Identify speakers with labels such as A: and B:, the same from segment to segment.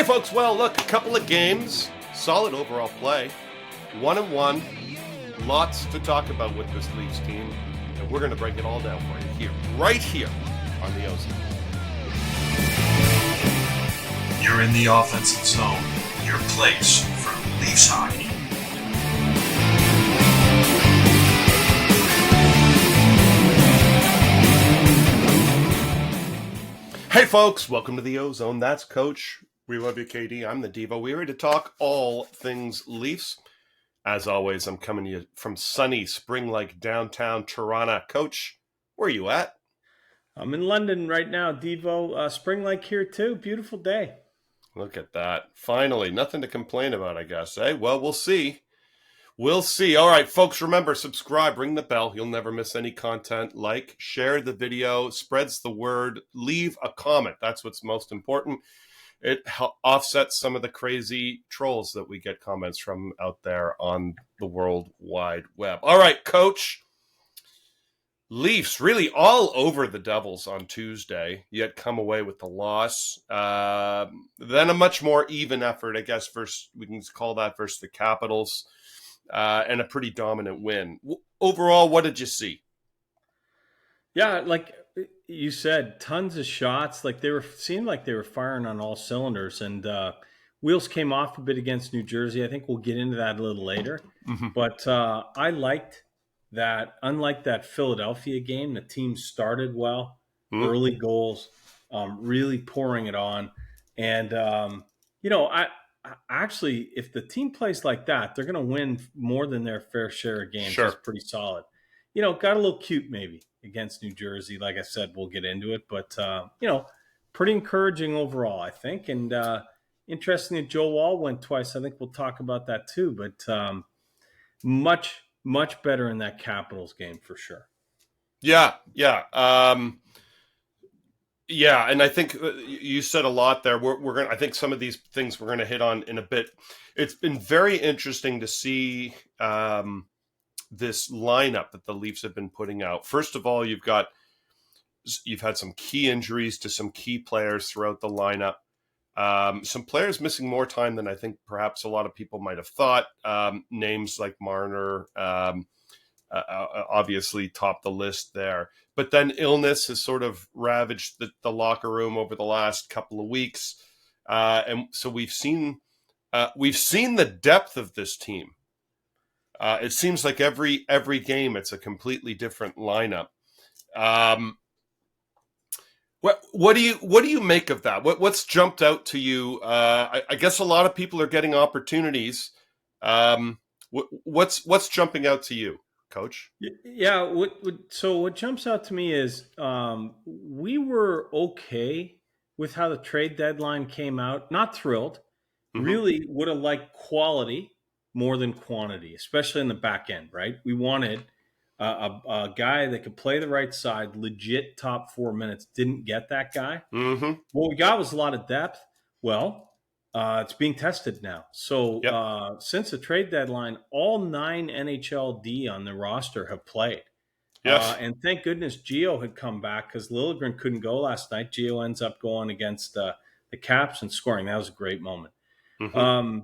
A: folks, well, look, a couple of games, solid overall play, 1-1, lots to talk about with this Leafs team, and we're going to break it all down for you here, right here on the OZone.
B: You're in the offensive zone, your place for Leafs hockey.
A: Hey folks, welcome to the OZone. That's Coach. We love you, KD. I'm the Devo. We're here to talk all things Leafs. As always, I'm coming to you from sunny, spring-like downtown Toronto. Coach, where are you at?
C: I'm in London right now, Devo. Spring-like here too. Beautiful day.
A: Look at that. Finally, nothing to complain about, I guess. Eh? Well, we'll see. We'll see. All right, folks, remember, subscribe, ring the bell. You'll never miss any content. Like, share the video, spreads the word, leave a comment. That's what's most important. It offsets some of the crazy trolls that we get comments from out there on the World Wide Web. All right, Coach. Leafs really all over the Devils on Tuesday, yet come away with the loss. Then a much more even effort, I guess, we can call that versus the Capitals. And a pretty dominant win. Overall, what did you see?
C: Yeah, like you said, tons of shots. Like seemed like they were firing on all cylinders, and wheels came off a bit against New Jersey. I think we'll get into that a little later. Mm-hmm. But I liked that. Unlike that Philadelphia game, the team started well, early goals, really pouring it on, and actually, if the team plays like that, they're going to win more than their fair share of games.
A: Sure.
C: That's pretty solid. Got a little cute maybe against New Jersey. Like I said, we'll get into it. But, pretty encouraging overall, I think. And interesting that Joe Wall went twice. I think we'll talk about that too. But much, much better in that Capitals game for sure.
A: Yeah. Yeah, and I think you said a lot there. We're going. I think some of these things we're going to hit on in a bit. It's been very interesting to see this lineup that the Leafs have been putting out. First of all, you've had some key injuries to some key players throughout the lineup. Some players missing more time than I think perhaps a lot of people might have thought. Names like Marner obviously top the list there. But then illness has sort of ravaged the locker room over the last couple of weeks, and so we've seen the depth of this team. It seems like every game it's a completely different lineup. What do you make of that? What's jumped out to you? I guess a lot of people are getting opportunities. What's jumping out to you, Coach?
C: Yeah. So what jumps out to me is we were okay with how the trade deadline came out. Not thrilled. Mm-hmm. Really would have liked quality more than quantity, especially in the back end, right? We wanted a guy that could play the right side, legit top 4 minutes. Didn't get that guy.
A: Mm-hmm.
C: What we got was a lot of depth. Well, it's being tested now. So
A: yep.
C: Since the trade deadline, all 9 NHLD on the roster have played.
A: Yes.
C: And thank goodness Gio had come back because Liljegren couldn't go last night. Gio ends up going against the Caps and scoring. That was a great moment. Mm-hmm.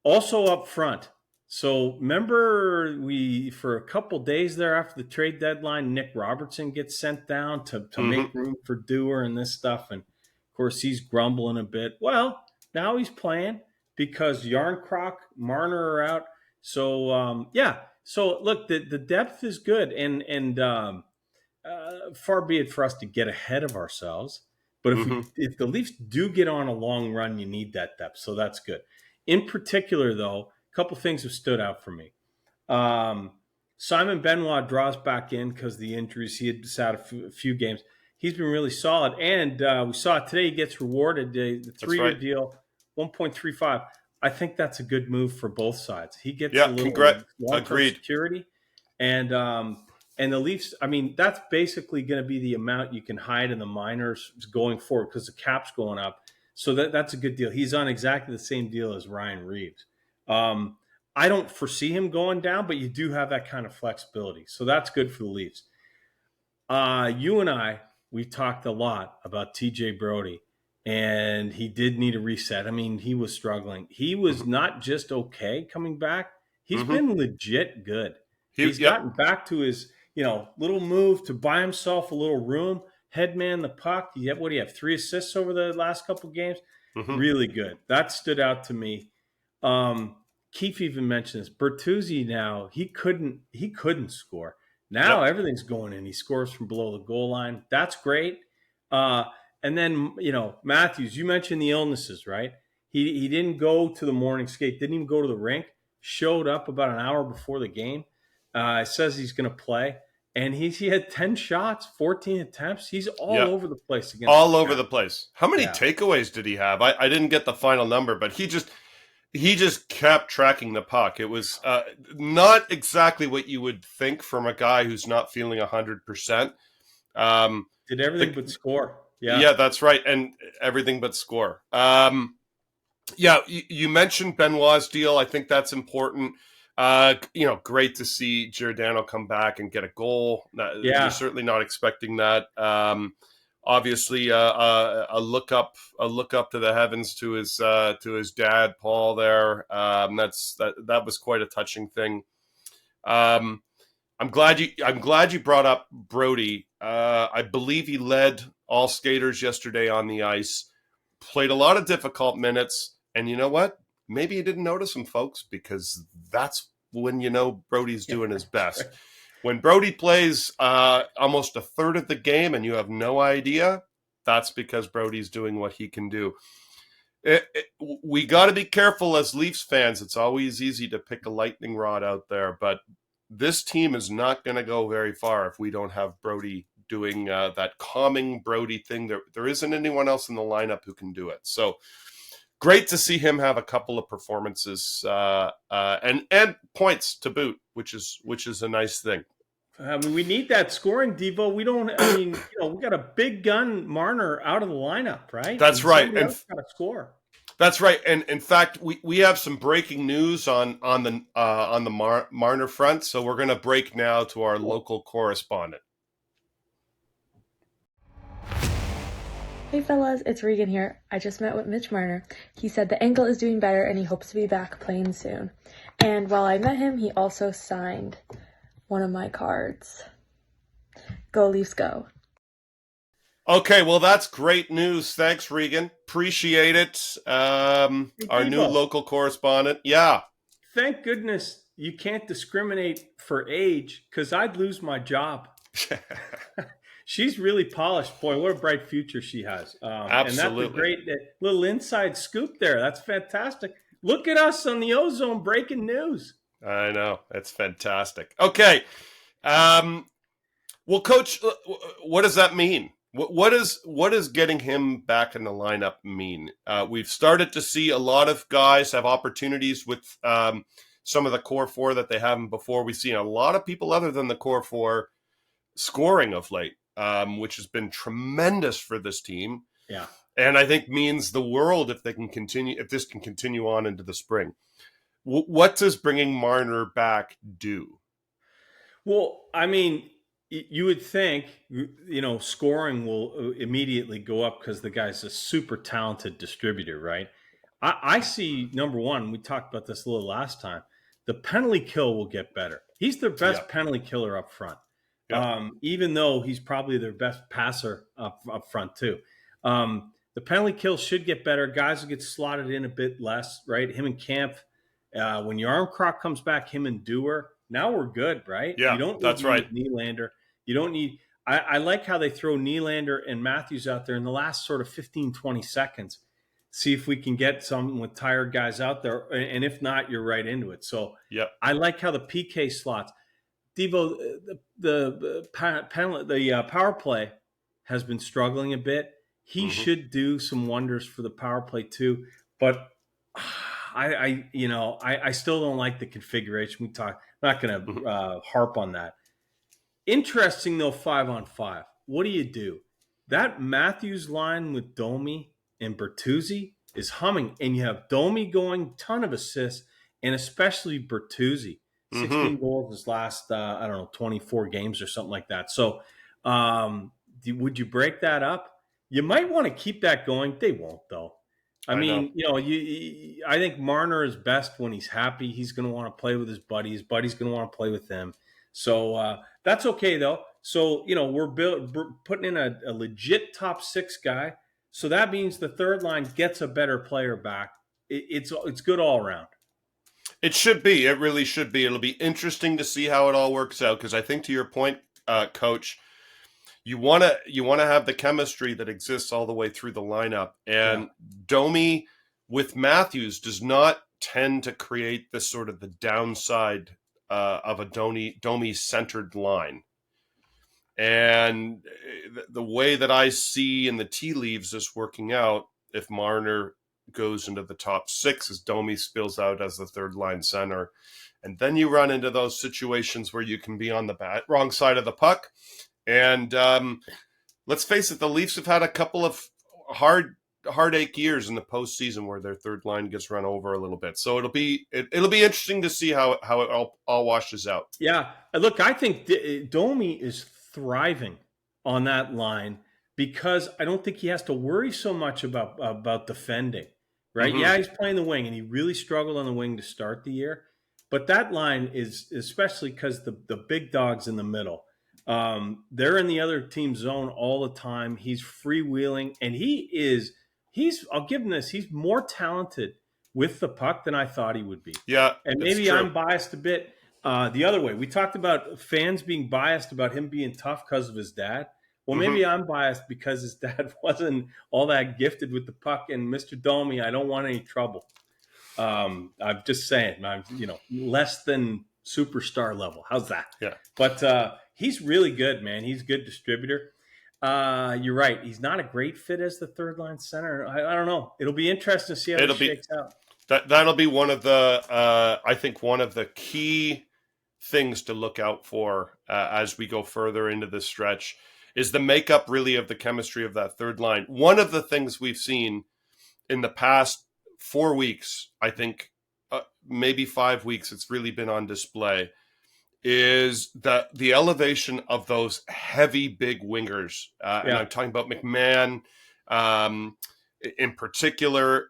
C: Also up front. So remember for a couple days there after the trade deadline, Nick Robertson gets sent down to mm-hmm. make room for Dewar and this stuff. And of course he's grumbling a bit. Well, now he's playing because Yarncroc, Marner are out. So, So, look, the depth is good. And far be it for us to get ahead of ourselves. But if the Leafs do get on a long run, you need that depth. So that's good. In particular, though, a couple things have stood out for me. Simon Benoit draws back in because of the injuries. He had sat a few games. He's been really solid. And we saw it today. He gets rewarded. The 3-year deal, 1.35. I think that's a good move for both sides. He gets a little long-term security. And the Leafs, I mean, that's basically going to be the amount you can hide in the minors going forward because the cap's going up. So that's a good deal. He's on exactly the same deal as Ryan Reeves. I don't foresee him going down, but you do have that kind of flexibility. So that's good for the Leafs. You and I, we've talked a lot about TJ Brody and he did need a reset. I mean, he was struggling. He was not just okay coming back. He's
A: Mm-hmm.
C: been legit good. He's
A: Yep.
C: gotten back to his, little move to buy himself a little room, headman the puck. What do you have? 3 assists over the last couple of games.
A: Mm-hmm.
C: Really good. That stood out to me. Keefe even mentioned this. Bertuzzi now he couldn't score. Now
A: Yep.
C: everything's going in. He scores from below the goal line. That's great. And then Matthews. You mentioned the illnesses, right? He didn't go to the morning skate. Didn't even go to the rink. Showed up about an hour before the game. Says he's going to play, and he had 10 shots, 14 attempts. He's all
A: Yep.
C: over the place against
A: All
C: the
A: over
C: Caps.
A: the place. How many
C: Yeah.
A: takeaways did he have? I didn't get the final number, but he just kept tracking the puck. It was not exactly what you would think from a guy who's not feeling 100%.
C: Did everything but score. Yeah.
A: Yeah, that's right, and everything but score. Yeah, you mentioned Benoit's deal. I think that's important. Great to see Giordano come back and get a goal.
C: Yeah.
A: You're certainly not expecting that. Obviously, a look up to the heavens to his dad, Paul. There, that was quite a touching thing. I'm glad you brought up Brody. I believe he led all skaters yesterday on the ice. Played a lot of difficult minutes, and you know what? Maybe you didn't notice him, folks, because that's when you know Brody's doing his best.
C: Right.
A: When Brody plays almost a third of the game and you have no idea, that's because Brody's doing what he can do. We got to be careful as Leafs fans. It's always easy to pick a lightning rod out there, but this team is not going to go very far if we don't have Brody doing that calming Brody thing. There isn't anyone else in the lineup who can do it. So great to see him have a couple of performances and points to boot, which is a nice thing.
C: I mean, we need that scoring, Devo. We don't. I mean, we got a big gun Marner out of the lineup, right?
A: That's right,
C: Somebody
A: and
C: else got to score.
A: That's right. And in fact, we have some breaking news on the Marner front. So we're going to break now to our local correspondent.
D: Hey fellas, it's Regan here. I just met with Mitch Marner. He said the ankle is doing better and he hopes to be back playing soon. And while I met him, he also signed one of my cards. Go Leafs go.
A: Okay, well, that's great news. Thanks, Regan. Appreciate it. Our new local correspondent. Yeah.
C: Thank goodness you can't discriminate for age, because I'd lose my job. She's really polished. Boy, what a bright future she has.
A: Absolutely.
C: And that's a great little inside scoop there. That's fantastic. Look at us on the OZone breaking news.
A: I know. That's fantastic. Okay. Well, Coach, what does that mean? What does getting him back in the lineup mean? We've started to see a lot of guys have opportunities with some of the core four that they haven't before. We've seen a lot of people other than the core four scoring of late, which has been tremendous for this team.
C: Yeah,
A: and I think means the world if this can continue on into the spring. What does bringing Marner back do?
C: Well, I mean, you would think, scoring will immediately go up because the guy's a super talented distributor, right? I see, number one, we talked about this a little last time, the penalty kill will get better. He's their best penalty killer up front, even though he's probably their best passer up front too. The penalty kill should get better. Guys will get slotted in a bit less, right? Him and Camp, when Yarncroc comes back, him and Dewar, now we're good, right?
A: Yeah,
C: you don't need
A: that's right.
C: Nylander. You don't need – I like how they throw Nylander and Matthews out there in the last sort of 15, 20 seconds. See if we can get some with tired guys out there. And if not, you're right into it. So I like how the PK slots. Devo, the power play has been struggling a bit. He should do some wonders for the power play too. But I still don't like the configuration. I'm not going to harp on that. Interesting though, 5-on-5. What do? That Matthews line with Domi and Bertuzzi is humming, and you have Domi going, ton of assists, and especially Bertuzzi, 16 goals his last 24 games or something like that. So, would you break that up? You might want to keep that going. They won't, though. I
A: I know.
C: mean, I think Marner is best when he's happy. He's going to want to play with his buddy. His buddy's going to want to play with him. So that's okay, though. So, we're putting in a legit top 6 guy. So that means the third line gets a better player back. It's good all around.
A: It should be. It really should be. It'll be interesting to see how it all works out, because I think, to your point, Coach, you want to have the chemistry that exists all the way through the lineup. And Domi with Matthews does not tend to create this sort of the downside of a Domi centered line. And the way that I see in the tea leaves this working out, if Marner goes into the top 6, as Domi spills out as the third line center, and then you run into those situations where you can be on the wrong side of the puck. And let's face it, the Leafs have had a couple of heartache years in the postseason where their third line gets run over a little bit. So it'll be interesting to see how it all washes out.
C: Yeah, look, I think Domi is thriving on that line because I don't think he has to worry so much about defending, right?
A: Mm-hmm.
C: Yeah, he's playing the wing, and he really struggled on the wing to start the year. But that line is, especially because the big dogs in the middle, they're in the other team's zone all the time. He's freewheeling, and he's I'll give him this, he's more talented with the puck than I thought he would be.
A: Yeah,
C: and maybe I'm biased a bit the other way. We talked about fans being biased about him being tough because of his dad. Well, maybe I'm biased because his dad wasn't all that gifted with the puck. And Mr. Domi, I don't want any trouble. I'm just saying, I'm less than superstar level. How's that?
A: Yeah.
C: But he's really good, man. He's a good distributor. You're right. He's not a great fit as the third line center. I don't know. It'll be interesting to see how it shakes out.
A: That'll be one of the I think one of the key things to look out for as we go further into this stretch is the makeup really of the chemistry of that third line. One of the things we've seen in the past 4 weeks, I think maybe 5 weeks, it's really been on display, is that the elevation of those heavy big wingers. And I'm talking about McMahon in particular.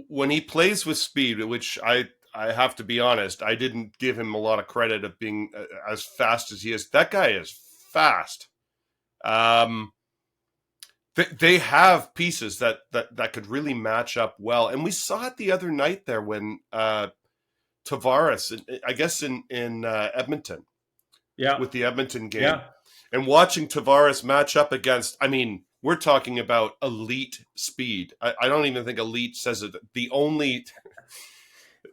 A: When he plays with speed, which I have to be honest, I didn't give him a lot of credit of being as fast as he is. That guy is fast. They have pieces that could really match up well. And we saw it the other night there when Tavares, I guess in Edmonton, with the Edmonton game, and watching Tavares match up against, I mean, we're talking about elite speed. I don't even think elite says it.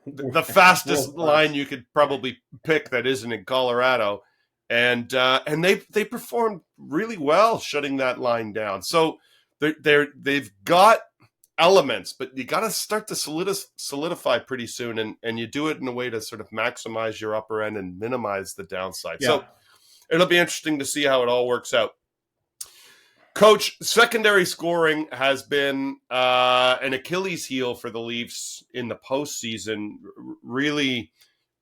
A: The fastest line you could probably pick that isn't in Colorado, and they performed really well shutting that line down. So they've got elements, but you got to start to solidify pretty soon, and you do it in a way to sort of maximize your upper end and minimize the downside. So it'll be interesting to see how it all works out. Coach, secondary scoring has been an Achilles heel for the Leafs in the postseason, really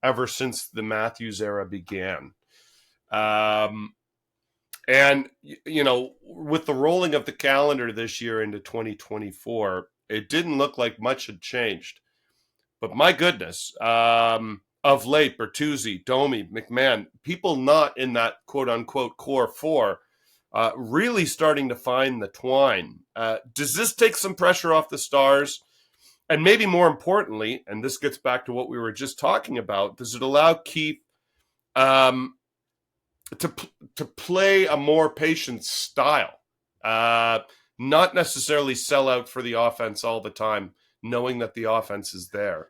A: ever since the Matthews era began. And, with the rolling of the calendar this year into 2024, it didn't look like much had changed. But my goodness, of late, Bertuzzi, Domi, McMahon, people not in that quote-unquote core four, really starting to find the twine. Does this take some pressure off the Stars? And maybe more importantly, and this gets back to what we were just talking about, does it allow Keith to play a more patient style? Not necessarily sell out for the offense all the time, knowing that the offense is there.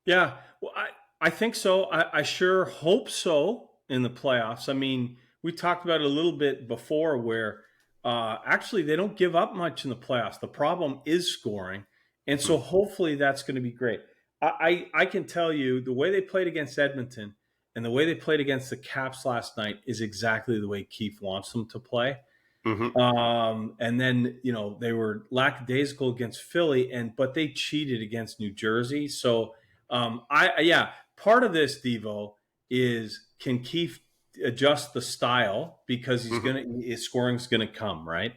C: Yeah, well, I think so. I sure hope so in the playoffs. I mean, we talked about it a little bit before where actually they don't give up much in the playoffs. The problem is scoring. And so hopefully that's going to be great. I can tell you the way they played against Edmonton and the way they played against the Caps last night is exactly the way Keith wants them to play. Mm-hmm. And then, they were lackadaisical against Philly, but they cheated against New Jersey. So part of this, Devo, is can Keith adjust the style because his scoring's gonna come, right?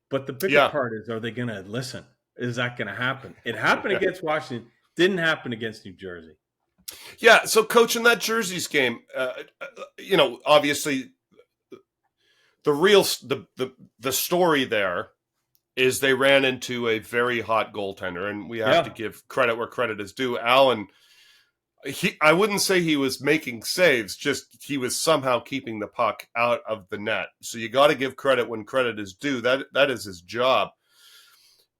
C: But the bigger part is, are they gonna listen? Is that gonna happen? It happened against Washington, didn't happen against New Jersey.
A: Yeah. So, coach, in that Jerseys game, obviously, the story there is they ran into a very hot goaltender, and we have to give credit where credit is due. Allen, I wouldn't say he was making saves, just he was somehow keeping the puck out of the net. So you got to give credit when credit is due. That is his job.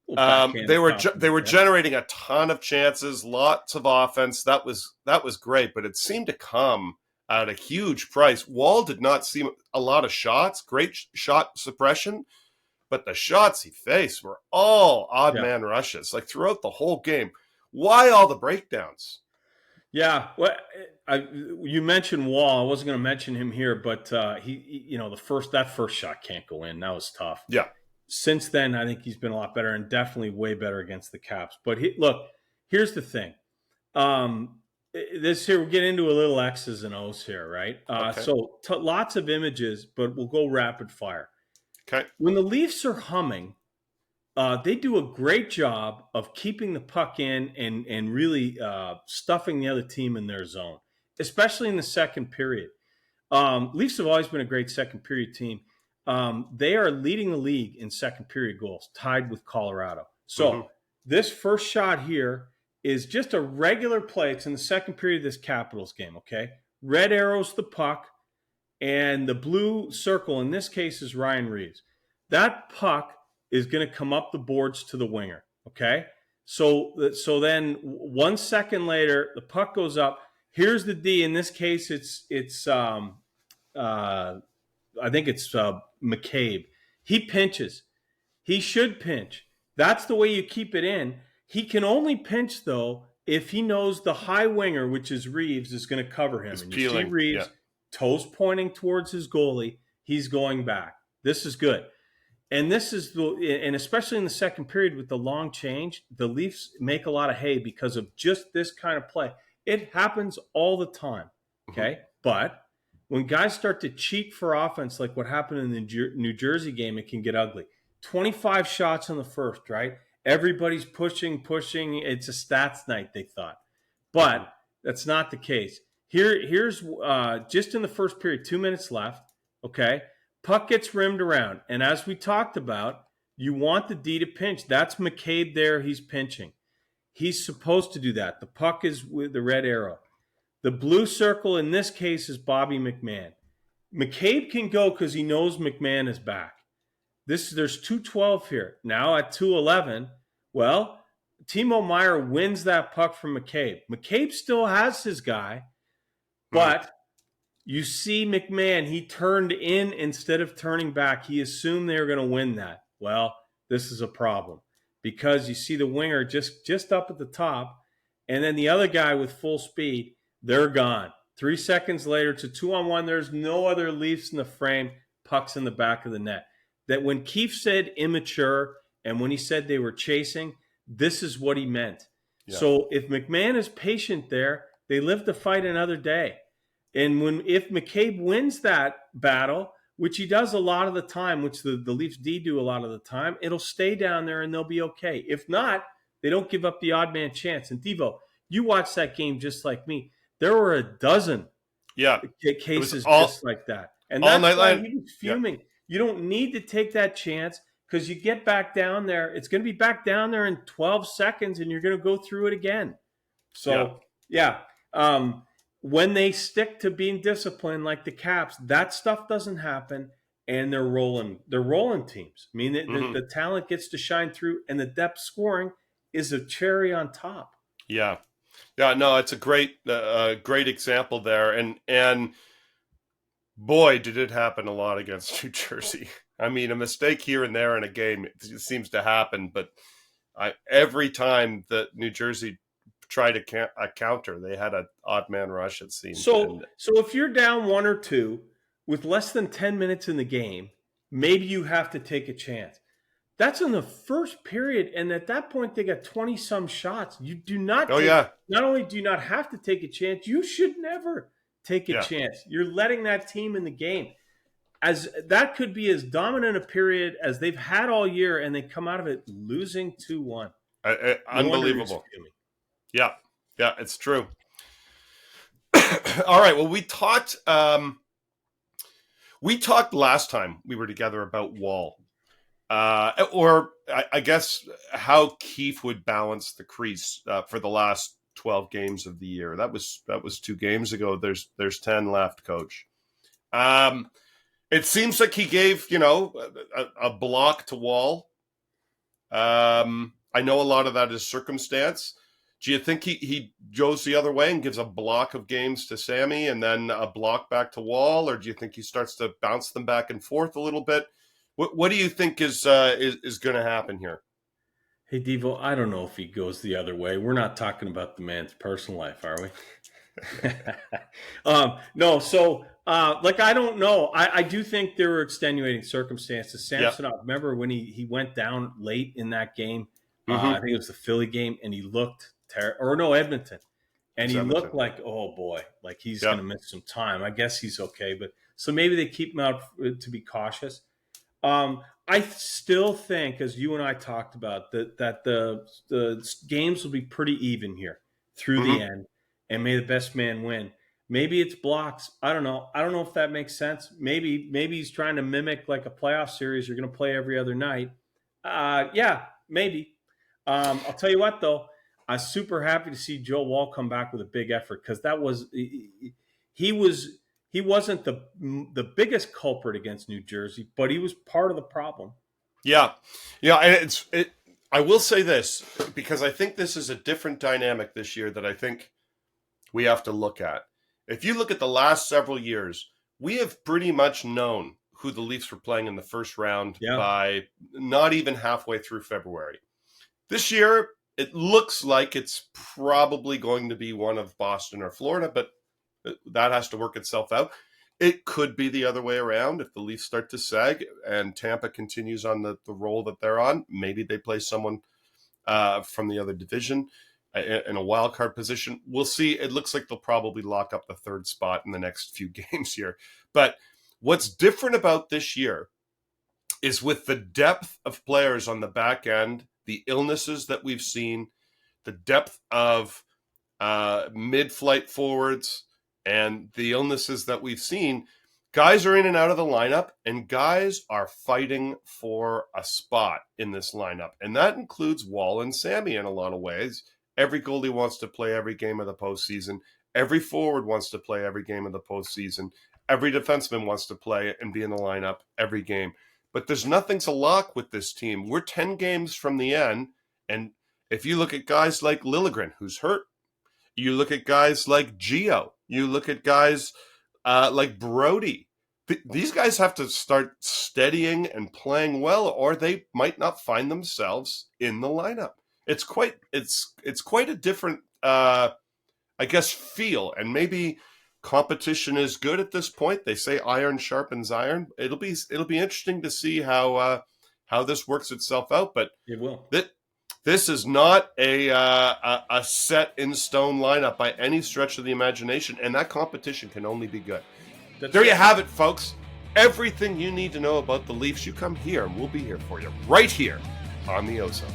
A: They were generating a ton of chances, lots of offense. That was great, but it seemed to come at a huge price. Wall did not see a lot of shots, great shot suppression, but the shots he faced were all odd man rushes, like throughout the whole game. Why all the breakdowns?
C: Yeah, well, you mentioned Wall. I wasn't going to mention him here, but that first shot can't go in. That was tough.
A: Yeah.
C: Since then, I think he's been a lot better and definitely way better against the Caps. But look, here's the thing. We'll get into a little X's and O's here, right?
A: Okay.
C: So lots of images, but we'll go rapid fire.
A: Okay.
C: When the Leafs are humming, they do a great job of keeping the puck in and really stuffing the other team in their zone, especially in the second period. Leafs have always been a great second period team. They are leading the league in second period goals, tied with Colorado. So this first shot here is just a regular play. It's in the second period of this Capitals game, okay? Red arrows the puck, and the blue circle in this case is Ryan Reeves. That puck is going to come up the boards to the winger, okay? So then 1 second later, the puck goes up. Here's the D. In this case, I think it's McCabe. He pinches. He should pinch. That's the way you keep it in. He can only pinch, though, if he knows the high winger, which is Reeves, is going to cover him. And you see Reeves, toes pointing towards his goalie. He's going back. This is good. And especially in the second period with the long change, the Leafs make a lot of hay because of just this kind of play. It happens all the time, okay? But when guys start to cheat for offense, like what happened in the New Jersey game, it can get ugly. 25 shots in the first, right? Everybody's pushing. It's a stats night, they thought. But that's not the case. Here's just in the first period, 2 minutes left, okay? Puck gets rimmed around. And as we talked about, you want the D to pinch. That's McCabe there. He's pinching. He's supposed to do that. The puck is with the red arrow. The blue circle in this case is Bobby McMahon. McCabe can go because he knows McMahon is back. There's 2:12 here. Now at 2:11, well, Timo Meier wins that puck from McCabe. McCabe still has his guy, but you see McMahon, he turned in instead of turning back. He assumed they were going to win that. Well, this is a problem because you see the winger just up at the top, and then the other guy with full speed, they're gone. 3 seconds later, it's a 2-on-1. There's no other Leafs in the frame. Puck's in the back of the net. That when Keefe said immature and when he said they were chasing, this is what he meant. Yeah. So if McMahon is patient there, they live to fight another day. And if McCabe wins that battle, which he does a lot of the time, which the Leafs D do a lot of the time, it'll stay down there and they'll be okay. If not, they don't give up the odd man chance. And Devo, you watched that game just like me. There were a dozen cases just like that. And that's why he was fuming. Yeah. You don't need to take that chance because you get back down there. It's going to be back down there in 12 seconds and you're going to go through it again. So, when they stick to being disciplined like the Caps, that stuff doesn't happen and they're rolling teams. I mean, the talent gets to shine through and the depth scoring is a cherry on top.
A: Yeah. Yeah, no, it's a great example there, and boy, did it happen a lot against New Jersey. I mean, a mistake here and there in a game it seems to happen, but every time that New Jersey tried a counter, they had an odd man rush. It seems.
C: So if you're down 1 or 2 with less than 10 minutes in the game, maybe you have to take a chance. That's in the first period, and at that point, they got 20-some shots. You do not. Not only do you not have to take a chance, you should never take a chance. You're letting that team in the game. As that could be as dominant a period as they've had all year, and they come out of it losing 2-1.
A: Unbelievable. Yeah, it's true. All right. Well, we talked last time we were together about Wall, or I guess how Keefe would balance the crease for the last 12 games of the year. That was 2 games ago. There's 10 left, Coach. It seems like he gave, a block to Wall. I know a lot of that is circumstance. Do you think he goes the other way and gives a block of games to Sammy and then a block back to Wall, or do you think he starts to bounce them back and forth a little bit? What do you think is going to happen here?
C: Hey, Devo, I don't know if he goes the other way. We're not talking about the man's personal life, are we? No, so I don't know. I do think there were extenuating circumstances. Samsonov, remember when he went down late in that game? I think it was the Philly game, and he looked Edmonton, and he looked like, oh boy, like he's going to miss some time. I guess he's okay, but so maybe they keep him out to be cautious. I still think, as you and I talked about, that the games will be pretty even here through the end. And may the best man win. Maybe it's blocks. I don't know. I don't know if that makes sense. Maybe he's trying to mimic like a playoff series. You're going to play every other night. Yeah, maybe. I'll tell you what, though. I'm super happy to see Joe Wall come back with a big effort, because that was he wasn't the biggest culprit against New Jersey, but he was part of the problem.
A: Yeah, and I will say this, because I think this is a different dynamic this year that I think we have to look at. If you look at the last several years, we have pretty much known who the Leafs were playing in the first round by not even halfway through February. This year, it looks like it's probably going to be one of Boston or Florida, but that has to work itself out. It could be the other way around. If the Leafs start to sag and Tampa continues on the role that they're on, maybe they play someone from the other division in a wild card position. We'll see. It looks like they'll probably lock up the third spot in the next few games here. But what's different about this year is with the depth of players on the back end, the illnesses that we've seen, the depth of mid-flight forwards, and the illnesses that we've seen, guys are in and out of the lineup, and guys are fighting for a spot in this lineup. And that includes Wall and Sammy in a lot of ways. Every goalie wants to play every game of the postseason. Every forward wants to play every game of the postseason. Every defenseman wants to play and be in the lineup every game. But there's nothing's a lock with this team. We're 10 games from the end, and if you look at guys like Liljegren, who's hurt, you look at guys like Gio, you look at guys like Brody, these guys have to start steadying and playing well, or they might not find themselves in the lineup. It's quite a different, I guess, feel, and maybe competition is good at this point. They say iron sharpens iron. It'll be interesting to see how this works itself out. But
C: it will.
A: This is not a set in stone lineup by any stretch of the imagination, and that competition can only be good. There you have it, folks. Everything you need to know about the Leafs, you come here, and we'll be here for you right here on the OZone.